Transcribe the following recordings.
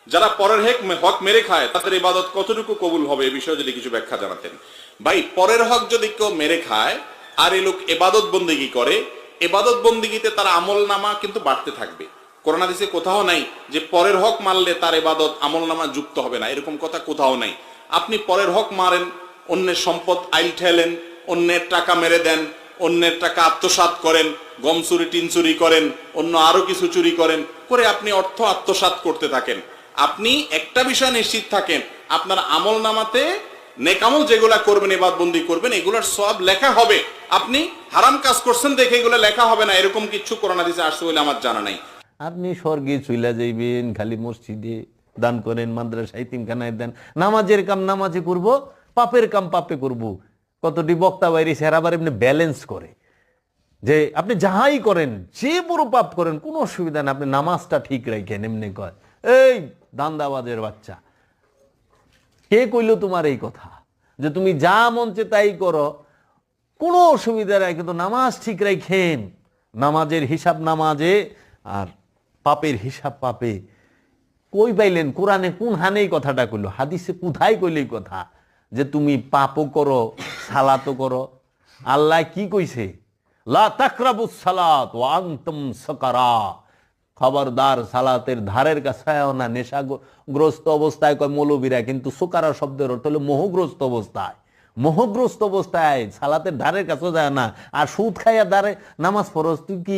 যারা পরের হক মেরে খায় তাদের ইবাদত কতটুকু কবুল হবে এই বিষয়ে যদি কিছু ব্যাখ্যা জানাতেন। ভাই, পরের হক যদি কেউ মেরে খায় আর এই লোক ইবাদত বন্দেগী করে, ইবাদত বন্দেগীতে তার আমল নামা কিন্তু বাড়তে থাকবে। কোরআন হাদিসে কোথাও নাই যে পরের হক মারলে তার ইবাদত আমল নামা যুক্ত হবে না, এরকম কথা কোথাও নাই। আপনি পরের হক মারেন, অন্যের সম্পদ আইল ঠেলেন, অন্যের টাকা মেরে দেন, অন্যের টাকা আত্মসাৎ করেন, গম চুরি টিন চুরি করেন, অন্য আরো কিছু চুরি করেন, করে আপনি অর্থ আত্মসাৎ করতে থাকেন। আপনি একটা বিষয় নিশ্চিত থাকেন, আপনার আমল নামাতে নেকামল যেগুলা করবেন, ইবাদতবন্দি করবেন, এগুলার সব লেখা হবে। আপনি হারাম কাজ করছেন দেখে এগুলো লেখা হবে না, এরকম কিছু কোরআন হাদিসে আসছে বলে আমার জানা নাই। আপনি স্বর্গে চইলা যাইবেন, খালি মসজিদে দান করেন, মাদ্রাসা ইতিমখানায় দেন, নামাজের কাম নামাজে করব, পাপের কাম পাপে করব। কতটি বক্তা বাইরে সেরা আবার এমনি ব্যালেন্স করে যে আপনি যাহাই করেন, যে বড় পাপ করেন কোনো অসুবিধা নেই, আপনি নামাজটা ঠিক রাখেন। এমনি কয়, এই দান্দাবাজের বাচ্চা, কে কইল তোমার এই কথা যে তুমি যা মঞ্চে তাই করো, কোনো অসুবিধা নাই, কিন্তু নামাজ ঠিক রাখেন। নামাজের হিসাব নামাজে আর পাপের হিসাব পাপে। কই পাইলেন? কোরআনে কোন হানেই কথাটা কইল? হাদিসে কোথায় কইলেই কথা যে তুমি পাপও করো সালাতও করো? আল্লাহ কি কইছে? লা তাকরাবুস সালাত ওয়া আনতুম সুকারা, খবরদার সালাতের ধারের কাছেও না নেশাগ্রস্ত অবস্থায়। কয় মৌলবীরা, কিন্তু সুকারা শব্দের অর্থ হলো মোহগ্রস্ত অবস্থায়। মোহগ্রস্ত অবস্থায় সালাতের ধারের কাছেও যায় না। আর সুদ খাইয়া দাঁড়ে নামাজ পড়স, তুই কি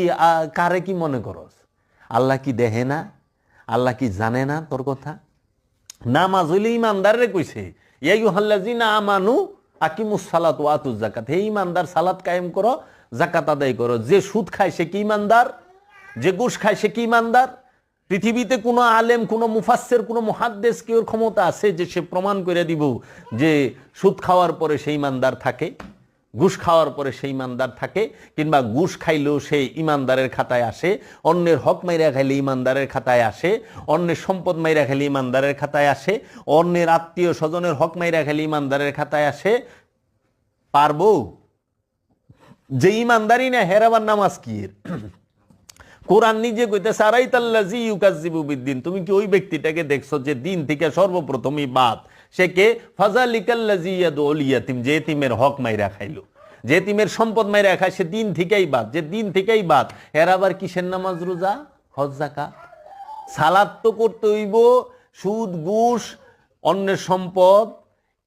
কারে কি মনে করস? আল্লাহ কি দেখে না? আল্লাহ কি জানে না তোর কথা? নামাজ হইলে ইমানদারে কইছে, ইয়া আইয়ুহাল্লাযিনা আমানু আকিমুস সালাত ওয়া আতুজ যাকাত। হে ইমানদার, সালাত কায়েম করো, যাকাত আদায় করো। যে সুদ খায় সে কি ইমানদার? যে ঘুষ খায় সে কি ইমানদার? পৃথিবীতে কোনো আলেম, কোনো মুফাসসির, কোনো মুহাদ্দিস কি ওর ক্ষমতা আছে যে সে প্রমাণ করে দিব যে সুদ খাওয়ার পরে সেই ইমানদার থাকে, ঘুষ খাওয়ার পরে সেই ইমানদার থাকে, কিংবা ঘুষ খাইলেও সেই ইমানদারের খাতায় আসে, অন্যের হক মাইরা খাইলে ইমানদারের খাতায় আসে, অন্যের সম্পদ মাইরা খাইলে ইমানদারের খাতায় আসে, অন্যের আত্মীয় স্বজনের হক মাইরা খাইলে ইমানদারের খাতায় আসে? পারবো? যে ইমানদারি না হেরাবার নামাজ কি? কোরআন নিজে কইতেছে আরাইতাল্লাযী ইউকাজ্জিবু বিদ্দিন। তুমি কি ওই ব্যক্তিটাকে দেখছো যে দিন থেকে সর্বপ্রথমই বাদ? সে কে? ফাযালিকাল্লাযী ইয়াদউল ইয়াতীম, যে এতিমের হক মাইরা খাইলো, যে এতিমের সম্পদ মাইরা খায়, সে দিন থেকেই বাদ। যে দিন থেকেই বাদ, এর আবার কিসের নামাজ রোজা হজ যাকাত? সালাত তো করতে হইব। সুদ ঘুষ অন্যের সম্পদ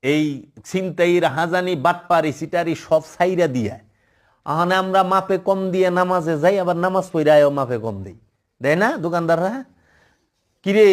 এই ছিনতাই রাহাজানি বাটপারি সিটারি সব ছাইরা দিয়া, আহানে আমরা মাপে কম দিয়ে নামাজে যাই, আবার নামাজ পড়ায়ও মাপে কম দেই, দেয় না দোকানদাররা? কিরে